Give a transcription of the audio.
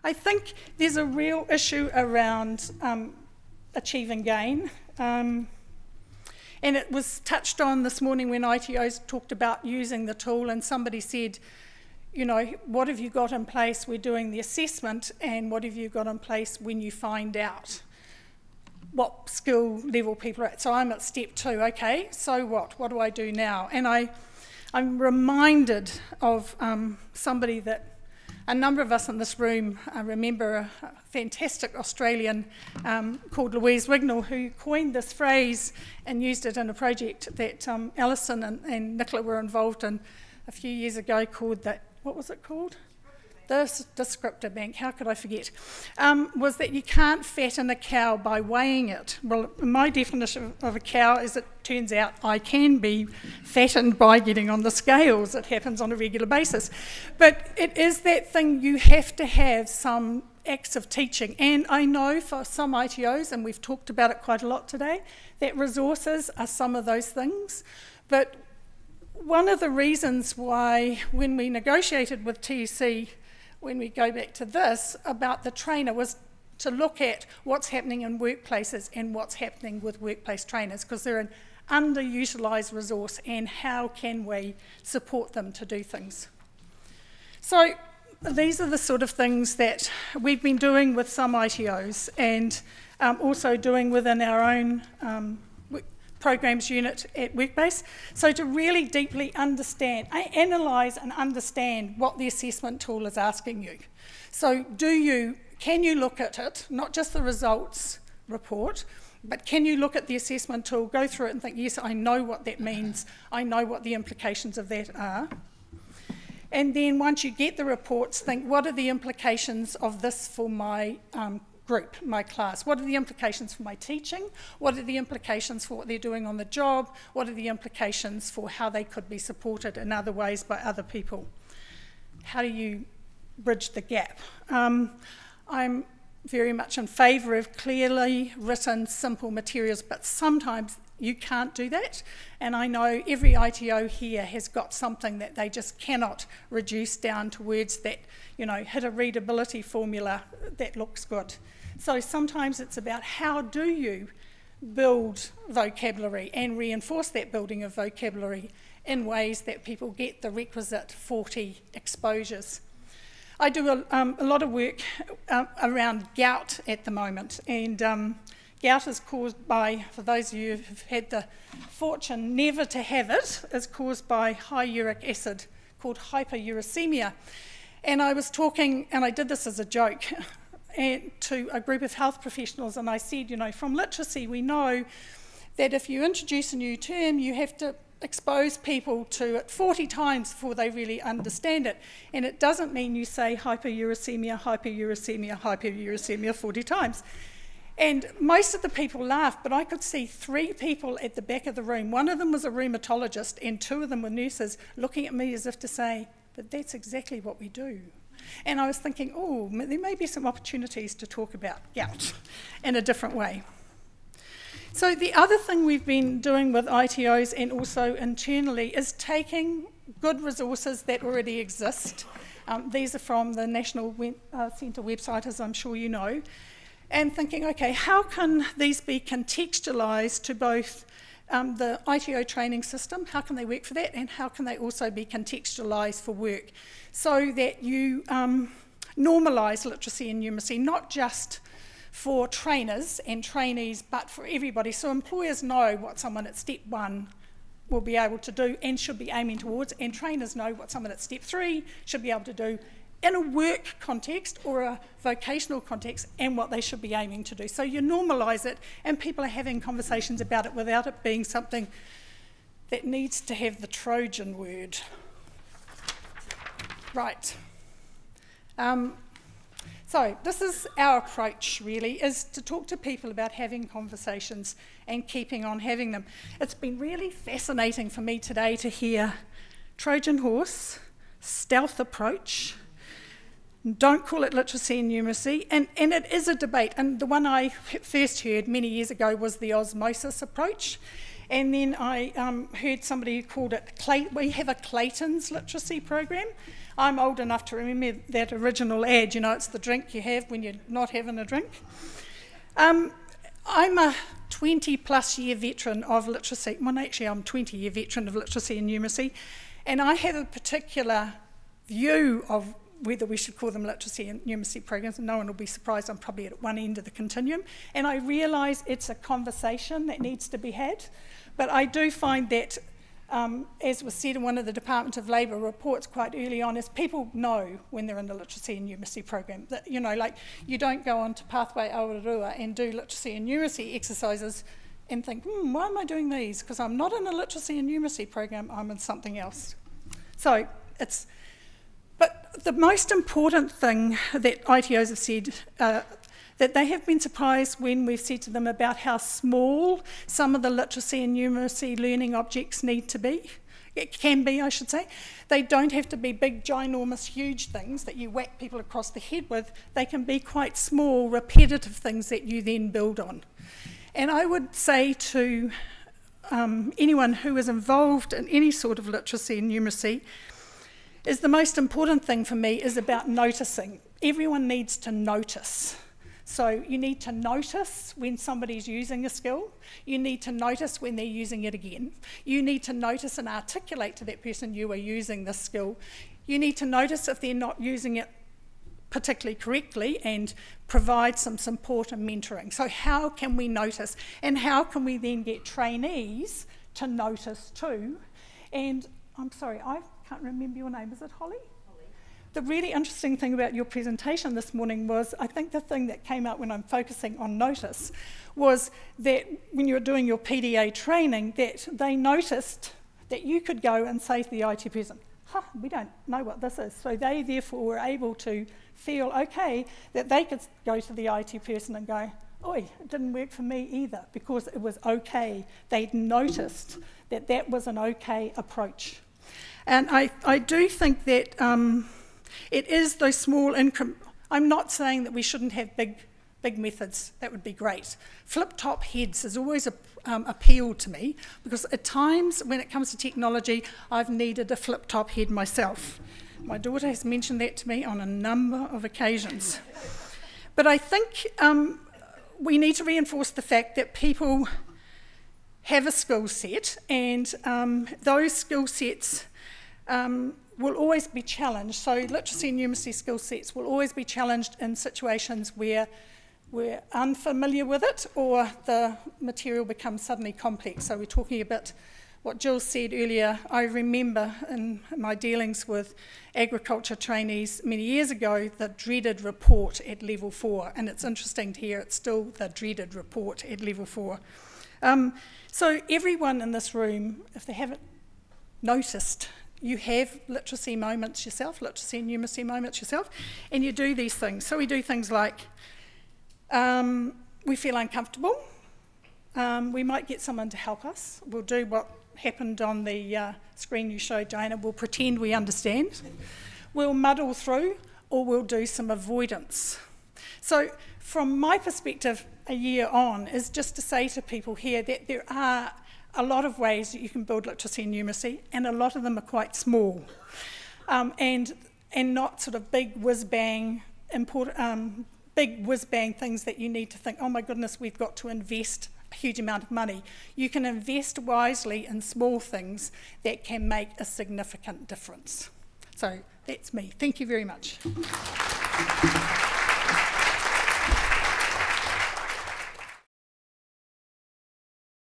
I think there's a real issue around achieve and gain. And it was touched on this morning when ITOs talked about using the tool, and somebody said, you know, what have you got in place? We're doing the assessment, and what have you got in place when you find out what skill level people are at? So I'm at step 2, okay, so what? What do I do now? And I'm reminded of somebody that a number of us in this room remember, a fantastic Australian called Louise Wignall, who coined this phrase and used it in a project that Alison and Nicola were involved in a few years ago called the, what was it called? The descriptor bank, how could I forget? Was that you can't fatten a cow by weighing it. Well, my definition of a cow is it turns out I can be fattened by getting on the scales. It happens on a regular basis. But it is that thing, you have to have some acts of teaching. And I know for some ITOs, and we've talked about it quite a lot today, that resources are some of those things. But one of the reasons why when we negotiated with TUC, when we go back to this, about the trainer was to look at what's happening in workplaces and what's happening with workplace trainers, because they're an underutilised resource, and how can we support them to do things. So these are the sort of things that we've been doing with some ITOs, and also doing within our own programs unit at Workbase. So to really deeply understand, analyse and understand what the assessment tool is asking you. So can you look at it, not just the results report, but can you look at the assessment tool, go through it and think, yes, I know what that means, I know what the implications of that are. And then once you get the reports, think, what are the implications of this for my group, my class? What are the implications for my teaching? What are the implications for what they're doing on the job? What are the implications for how they could be supported in other ways by other people? How do you bridge the gap? I'm very much in favour of clearly written, simple materials, but sometimes you can't do that. And I know every ITO here has got something that they just cannot reduce down to words that, you know, hit a readability formula that looks good. So sometimes it's about how do you build vocabulary and reinforce that building of vocabulary in ways that people get the requisite 40 exposures. I do a lot of work around gout at the moment, and gout is caused by, for those of you who've had the fortune never to have it, is caused by high uric acid called hyperuricemia. And I was talking, and I did this as a joke, to a group of health professionals, and I said, you know, from literacy we know that if you introduce a new term, you have to expose people to it 40 times before they really understand it. And it doesn't mean you say hyperuricemia, hyperuricemia, hyperuricemia 40 times. And most of the people laughed, but I could see 3 people at the back of the room. One of them was a rheumatologist, and 2 of them were nurses, looking at me as if to say, but that's exactly what we do. And I was thinking, oh, there may be some opportunities to talk about gout in a different way. So the other thing we've been doing with ITOs and also internally is taking good resources that already exist. These are from the National Centre website, as I'm sure you know, and thinking, okay, how can these be contextualised to both the ITO training system, how can they work for that, and how can they also be contextualised for work, so that you normalise literacy and numeracy, not just for trainers and trainees, but for everybody, so employers know what someone at step 1 will be able to do and should be aiming towards, and trainers know what someone at step 3 should be able to do in a work context or a vocational context, and what they should be aiming to do. So you normalise it, and people are having conversations about it without it being something that needs to have the Trojan word. Right. So this is our approach, really, is to talk to people about having conversations and keeping on having them. It's been really fascinating for me today to hear Trojan horse, stealth approach, don't call it literacy and numeracy, and it is a debate. And the one I first heard many years ago was the osmosis approach. And then I heard somebody who called it, we have a Clayton's literacy program. I'm old enough to remember that original ad, you know, it's the drink you have when you're not having a drink. I'm a 20-plus year veteran of literacy. Well, actually, I'm a 20-year veteran of literacy and numeracy, and I have a particular view of whether we should call them literacy and numeracy programs, and no one will be surprised I'm probably at one end of the continuum, and I realise it's a conversation that needs to be had, but I do find that, as was said in one of the Department of Labour reports quite early on, is people know when they're in the literacy and numeracy program, that, you know, like, you don't go on to Pathway Aotearoa and do literacy and numeracy exercises and think, why am I doing these? Because I'm not in a literacy and numeracy program, I'm in something else. So it's... But the most important thing that ITOs have said, that they have been surprised when we've said to them about how small some of the literacy and numeracy learning objects need to be. It can be, I should say. They don't have to be big, ginormous, huge things that you whack people across the head with. They can be quite small, repetitive things that you then build on. And I would say to anyone who is involved in any sort of literacy and numeracy, is the most important thing for me is about noticing. Everyone needs to notice. So you need to notice when somebody's using a skill. You need to notice when they're using it again. You need to notice and articulate to that person you are using this skill. You need to notice if they're not using it particularly correctly and provide some support and mentoring. So how can we notice? And how can we then get trainees to notice too? And I'm sorry, I can't remember your name. Is it Holly? Holly. The really interesting thing about your presentation this morning was, I think the thing that came out when I'm focusing on notice was that when you were doing your PDA training, that they noticed that you could go and say to the IT person, we don't know what this is. So they therefore were able to feel okay that they could go to the IT person and go, oi, it didn't work for me either, because it was okay. They'd noticed that that was an okay approach. And I do think that it is those small increments. I'm not saying that we shouldn't have big methods. That would be great. Flip-top heads has always appealed to me, because at times when it comes to technology, I've needed a flip-top head myself. My daughter has mentioned that to me on a number of occasions. But I think we need to reinforce the fact that people have a skill set, and those skill sets will always be challenged. So literacy and numeracy skill sets will always be challenged in situations where we're unfamiliar with it or the material becomes suddenly complex. So we're talking about what Jill said earlier. I remember in my dealings with agriculture trainees many years ago, the dreaded report at level 4, and it's interesting to hear it's still the dreaded report at level 4. So everyone in this room, if they haven't noticed, you have literacy moments yourself, literacy and numeracy moments yourself, and you do these things. So we do things like, we feel uncomfortable, we might get someone to help us, we'll do what happened on the screen you showed, Diana, we'll pretend we understand, we'll muddle through, or we'll do some avoidance. So from my perspective, a year on, is just to say to people here that there are a lot of ways that you can build literacy and numeracy, and a lot of them are quite small, and not sort of big whiz-bang things that you need to think, oh my goodness, we've got to invest a huge amount of money. You can invest wisely in small things that can make a significant difference. So that's me. Thank you very much.